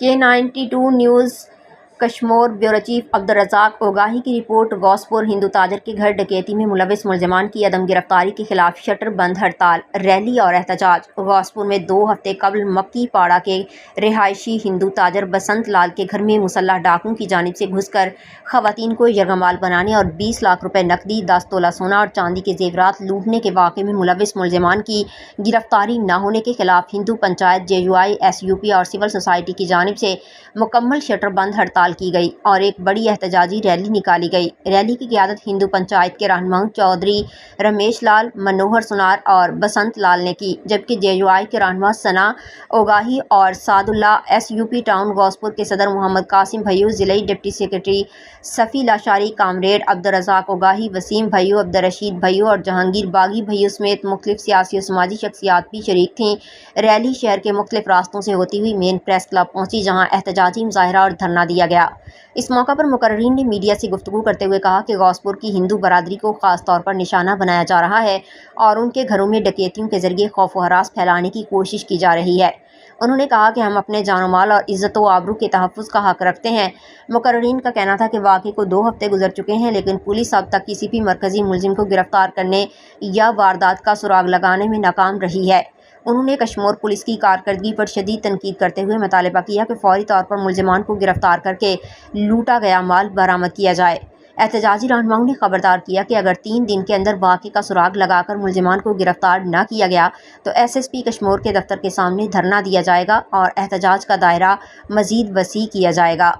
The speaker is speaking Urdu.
K92 news Kashmore bureau chief Abdulrazzaq Ogahi کی رپورٹ۔ غوث پور ہندو تاجر کے گھر ڈکیتی میں ملوث ملزمان کی عدم گرفتاری کے خلاف شٹر بند ہڑتال، ریلی اور احتجاج۔ غوث پور میں 2 ہفتے قبل مکی پاڑہ کے رہائشی ہندو تاجر بسنت لال کے گھر میں مسلح ڈاکوؤں کی جانب سے گھس کر خواتین کو یرغمال بنانے اور 20 لاکھ روپے نقدی، 10 تولہ سونا اور چاندی کے زیورات لوٹنے کے واقعے میں ملوث ملزمان کی گرفتاری نہ ہونے کے خلاف ہندو پنچایت، JUI، SUP اور سول سوسائٹی کی جانب سے مکمل شٹر بند ہڑتال کی گئی اور ایک بڑی احتجاجی ریلی نکالی گئی۔ ریلی کی قیادت ہندو پنچایت کے رہنماؤں چودھری رمیش لال، منوہر سونار اور بسنت لال نے کی، جبکہ JUI کے رہنما ثنا اوگاہی اور سعد اللہ، SUP ٹاؤن غوث پور کے صدر محمد قاسم بھائیو، ضلعی deputy secretary Safi Lashari, comrade Abdulrazzaq Ogahi, Wasim Bhayo, Abdulrashid بھائیو اور جہانگیر باغی بھائیو سمیت مختلف سیاسی و سماجی شخصیات بھی شریک تھیں۔ ریلی شہر کے مختلف راستوں سے ہوتی ہوئی مین پریس کلب پہنچی، جہاں احتجاجی مظاہرہ اور دھرنا دیا گیا۔ اس موقع پر مقررین نے میڈیا سے گفتگو کرتے ہوئے کہا کہ غوث پور کی ہندو برادری کو خاص طور پر نشانہ بنایا جا رہا ہے اور ان کے گھروں میں ڈکیتیوں کے ذریعے خوف و ہراس پھیلانے کی کوشش کی جا رہی ہے۔ انہوں نے کہا کہ ہم اپنے جان و مال اور عزت و آبرو کے تحفظ کا حق رکھتے ہیں۔ مقررین کا کہنا تھا کہ واقعے کو 2 ہفتے گزر چکے ہیں، لیکن پولیس اب تک کسی بھی مرکزی ملزم کو گرفتار کرنے یا واردات کا سراغ لگانے میں ناکام رہی ہے۔ انہوں نے کشمور پولیس کی کارکردگی پر شدید تنقید کرتے ہوئے مطالبہ کیا کہ فوری طور پر ملزمان کو گرفتار کر کے لوٹا گیا مال برآمد کیا جائے۔ احتجاجی رہنماؤں نے خبردار کیا کہ اگر 3 دن کے اندر واقعے کا سراغ لگا کر ملزمان کو گرفتار نہ کیا گیا تو SSP کشمور کے دفتر کے سامنے دھرنا دیا جائے گا اور احتجاج کا دائرہ مزید وسیع کیا جائے گا۔